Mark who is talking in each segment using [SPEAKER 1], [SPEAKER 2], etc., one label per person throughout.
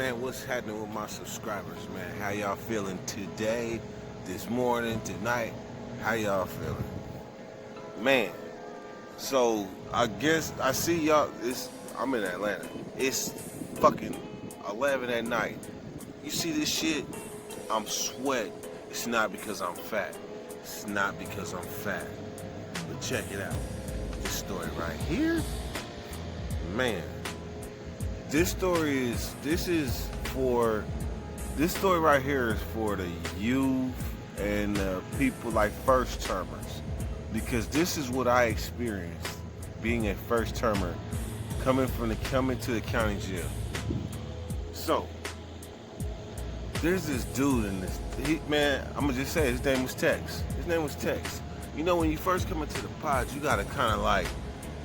[SPEAKER 1] man? What's happening with my subscribers, man? How y'all feeling today, this morning, tonight? How y'all feeling? Man, so I guess I see y'all, I'm in Atlanta. It's fucking 11 at night. You see this shit? I'm sweating. It's not because I'm fat. It's not because I'm fat. But check it out. This story right here, man. This story right here is for the youth and people like first termers, because this is what I experienced being a first termer coming to the county jail. So there's this dude in this, man, I'm gonna just say his name was Tex. You know, when you first come into the pods, you gotta kind of like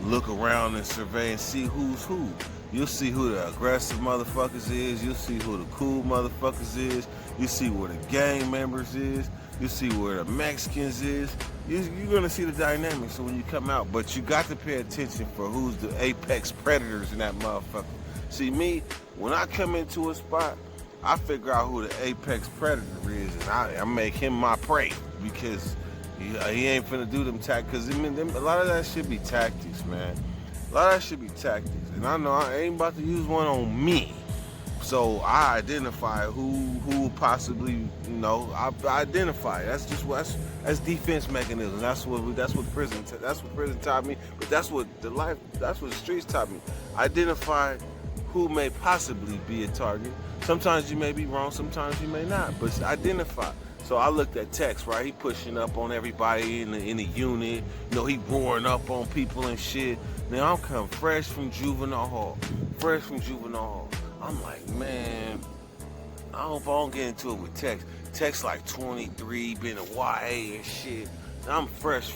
[SPEAKER 1] look around and survey and see who's who. You'll see who the aggressive motherfuckers is. You'll see who the cool motherfuckers is. You see where the gang members is. You see where the Mexicans is. You're gonna see the dynamics. So when you come out, but you got to pay attention for who's the apex predators in that motherfucker. See me, when I come into a spot, I figure out who the apex predator is, and I make him my prey, because he ain't finna do them tactics. Cause a lot of that should be tactics, man. A lot of that should be tactics, and I know I ain't about to use one on me. So I identify who possibly, I identify. That's defense mechanism. That's what prison taught me. But that's what the streets taught me. Identify who may possibly be a target. Sometimes you may be wrong, sometimes you may not, but identify. So I looked at Tex, right? He pushing up on everybody in the unit. He roaring up on people and shit. Now I'm coming fresh from juvenile hall. I'm like, man, I hope I don't get into it with Tex. Tex like 23, been a YA and shit. And I'm fresh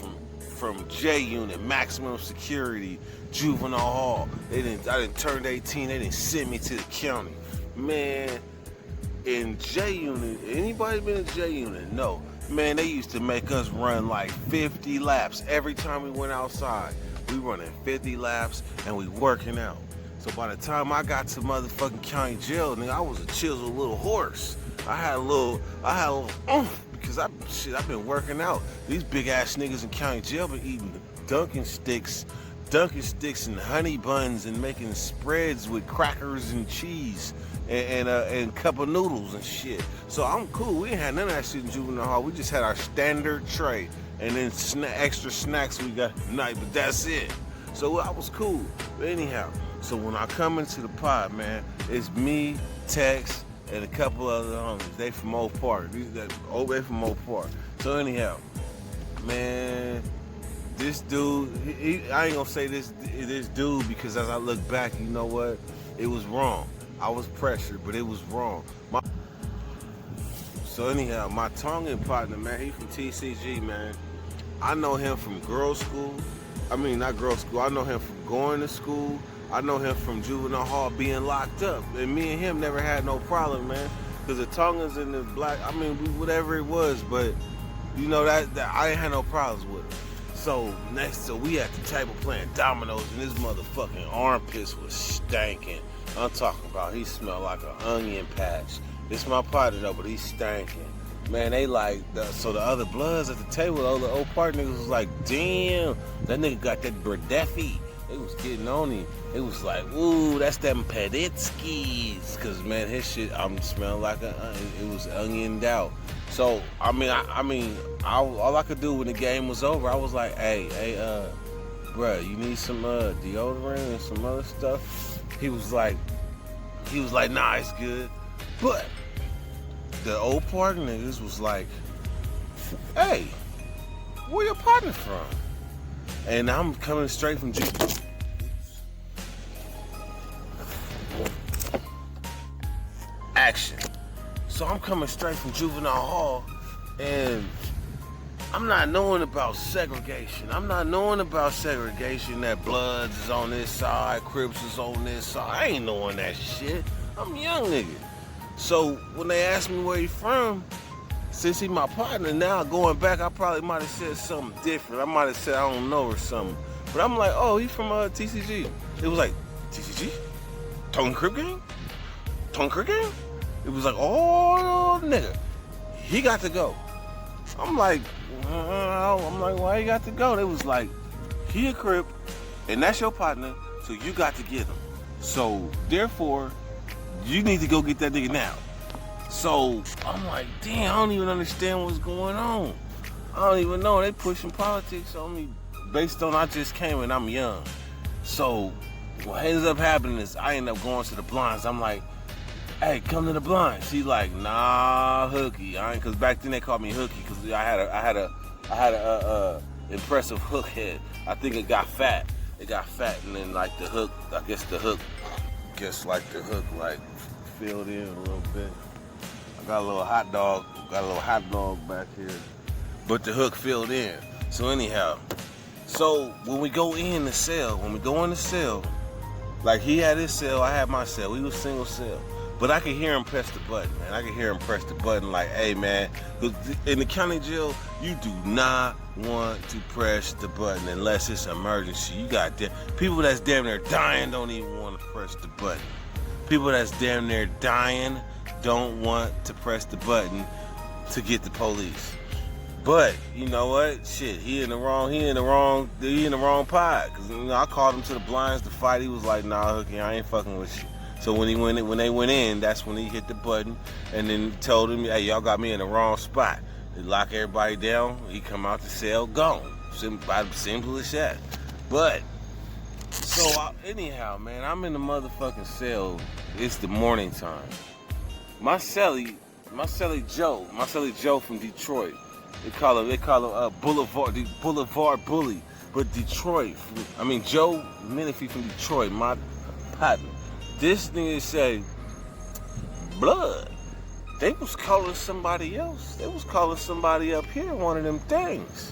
[SPEAKER 1] from J unit, maximum security, juvenile hall. I didn't turn 18. They didn't send me to the county, man. In J unit, anybody been in J unit? No, man. They used to make us run like 50 laps every time we went outside. We running 50 laps and we working out. So by the time I got to motherfucking county jail, nigga, I was a chiseled little horse. I had a little oomph, because I've been working out. These big ass niggas in county jail been eating Dunkin' sticks and honey buns and making spreads with crackers and cheese and cup of noodles and shit. So I'm cool. We ain't had none of that shit in juvenile hall. We just had our standard tray and then extra snacks we got tonight, but that's it. So I was cool. But anyhow, so when I come into the pod, man, it's me, Tex, and a couple other homies. They from Oak Park. They from Oak Park. So anyhow, man, this dude, I ain't gonna say this dude, because as I look back, you know what? It was wrong. I was pressured, but it was wrong. So anyhow, my Tongan partner, man, he from TCG, man. I know him from girls' school. I mean, not girls' school. I know him from going to school. I know him from juvenile hall being locked up. And me and him never had no problem, man. Because the Tongans and the black, whatever it was, but that I ain't had no problems with it. So we at the table playing dominoes, and his motherfucking armpits was stanking. I'm talking about he smelled like an onion patch. This my partner though, but he's stanking. Man, they so the other bloods at the table, the other old part niggas was like, damn, that nigga got that Burdeffy. They was getting on him. It was like, ooh, that's them Peditskis. Cause man, his shit, I'm smelling like it was onioned out. So all I could do when the game was over, I was like, hey, bruh, you need some deodorant and some other stuff? He was like, nah, it's good. But the old park niggas was like, hey, where your partner from? And I'm coming straight from action. So I'm coming straight from juvenile hall, and I'm not knowing about segregation. That Bloods is on this side, Crips is on this side. I ain't knowing that shit. I'm a young nigga. So when they asked me where he from, since he my partner now, going back, I probably might have said something different. I might have said I don't know or something. But I'm like, oh, he from TCG. It was like, TCG? Tongan Crip Gang? Tonker game? It was like, oh, nigga, he got to go. I'm like, why he got to go? They was like, he a Crip, and that's your partner, so you got to get him. So, therefore, you need to go get that nigga now. So, I'm like, damn, I don't even understand what's going on. I don't even know. They pushing politics on me based on I just came and I'm young. So, what ends up happening is I end up going to the blinds. I'm like, hey, come to the blinds. She's like, nah, hooky. Cause back then they called me hooky because I had a impressive hook head. I think it got fat. It got fat, and then like the hook, like the hook filled in a little bit. I got a little hot dog back here, but the hook filled in. So anyhow, so when we go in the cell, like he had his cell, I had my cell. We was single cell. But I could hear him press the button, man. I could hear him press the button like, hey, man, in the county jail, you do not want to press the button unless it's emergency. You got people that's damn near dying don't even want to press the button. People that's damn near dying don't want to press the button to get the police. But you know what? Shit, he in the wrong pod. Cause I called him to the blinds to fight. He was like, nah, hooky, I ain't fucking with you. So when they went in, that's when he hit the button and then told him, hey, y'all got me in the wrong spot. They lock everybody down. He come out the cell, gone. Simple as that. But so anyhow, man, I'm in the motherfucking cell. It's the morning time. My cellie Joe from Detroit. They call him Boulevard Bully. But Detroit, Joe Menifee from Detroit, my partner. This nigga say, blood. They was calling somebody else. They was calling somebody up here, one of them things.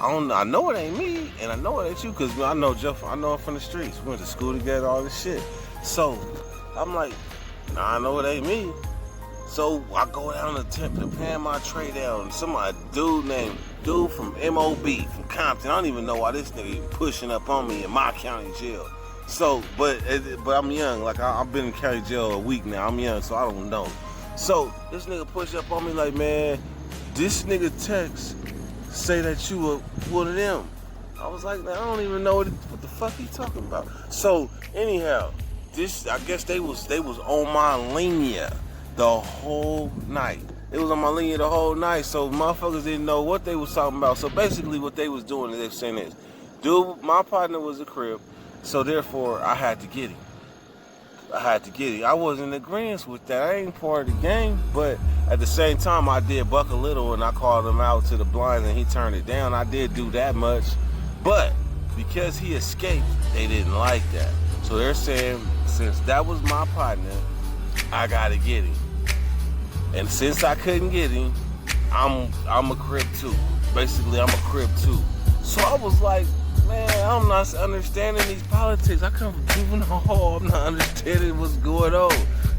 [SPEAKER 1] I know it ain't me, and I know it ain't you, because I know Joe. I know him from the streets. We went to school together, all this shit. So, I'm like, nah, I know it ain't me. So, I go down to pan my tray down. Dude from MOB, from Compton. I don't even know why this nigga pushing up on me in my county jail. So, but I'm young. Like, I've been in county jail a week now. I'm young, so I don't know. So, this nigga push up on me like, man, this nigga text say that you were one of them. I was like, man, I don't even know what the fuck he talking about. So, anyhow, I guess they was on my linea the whole night. It was on my linea the whole night, so motherfuckers didn't know what they was talking about. So, basically, what they was doing is they were saying this. Dude, my partner was a Crip. So therefore, I had to get him. I wasn't in agreement with that. I ain't part of the game, but at the same time, I did buck a little, and I called him out to the blinds, and he turned it down. I did do that much, but because he escaped, they didn't like that. So they're saying, since that was my partner, I gotta get him. And since I couldn't get him, I'm a Crip too. Basically, I'm a Crip too. So I was like, man, I'm not understanding these politics. I come from juvenile hall. I'm not understanding what's going on.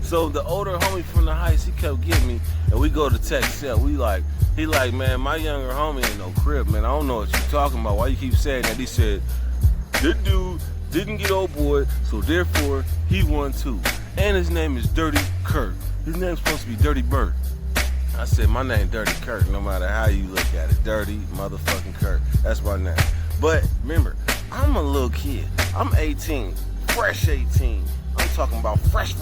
[SPEAKER 1] So the older homie from the Heights, he kept getting me, and we go to tech cell. He like, man, my younger homie ain't no Crip, man. I don't know what you're talking about. Why you keep saying that? He said, this dude didn't get old boy, so therefore he won too. And his name is Dirty Kirk. His name's supposed to be Dirty Bert. I said, my name Dirty Kirk, no matter how you look at it. Dirty motherfucking Kirk. That's my name. But remember, I'm a little kid. I'm 18, fresh 18. I'm talking about fresh.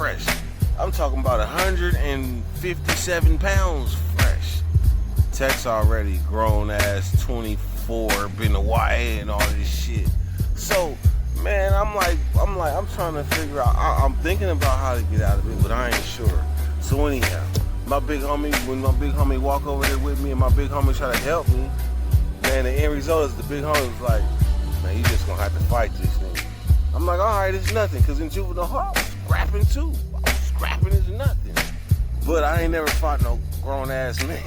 [SPEAKER 1] I'm talking about 157 pounds fresh. Tech's already grown ass 24, been a YA and all this shit. So, man, I'm trying to figure out. I'm thinking about how to get out of it, but I ain't sure. So anyhow, when my big homie walk over there with me, and my big homie try to help me. Man, the end result is the big homie was like, man, you just gonna have to fight this thing. I'm like, all right, it's nothing, because in juvenile hall, I was scrapping too. Scrapping is nothing. But I ain't never fought no grown-ass man.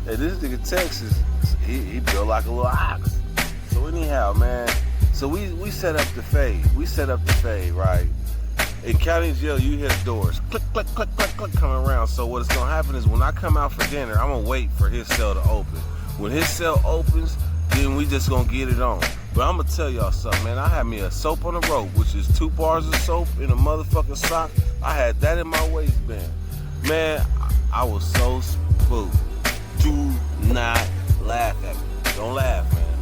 [SPEAKER 1] And this nigga Texas, he built like a little ox. So anyhow, man, so we set up the fade. Right? In county jail, you hear the doors click, click, click, click, click coming around. So what's gonna happen is when I come out for dinner, I'm gonna wait for his cell to open. When his cell opens, then we just gonna get it on. But I'm gonna tell y'all something, man. I had me a soap on the rope, which is 2 bars of soap in a motherfucking sock. I had that in my waistband. Man, I was so spooked. Do not laugh at me. Don't laugh, man.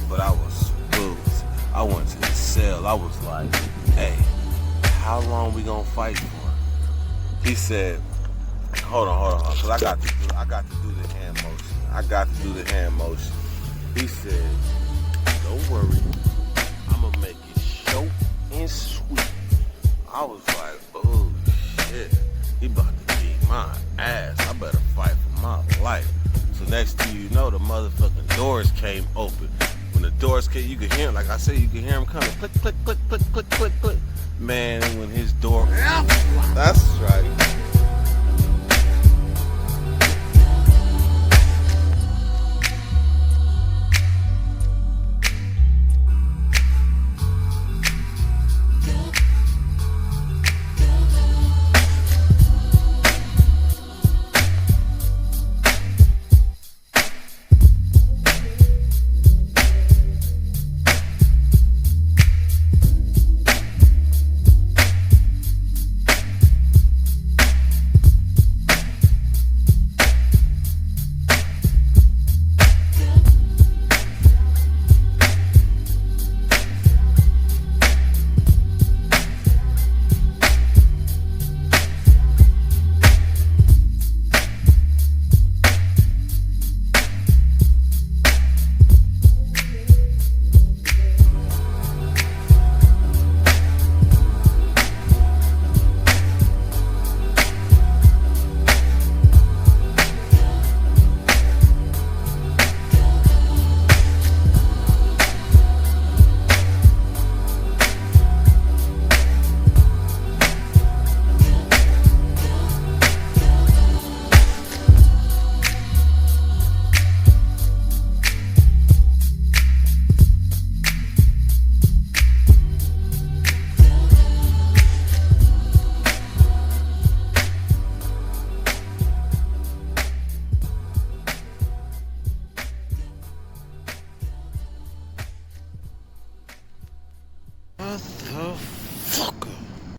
[SPEAKER 1] But I was spooked. I went to the cell. I was like, hey, how long we gonna fight for? He said, hold on, cause I got to do the hand motion. He said, don't worry, I'm gonna make it short and sweet. I was like, oh shit, he about to beat my ass. I better fight for my life. So next thing you know, the motherfucking doors came open. When the doors came, you could hear him, like I said, you could hear him coming. Click, click, click, click, click, click, click. Man, when his door, that's right.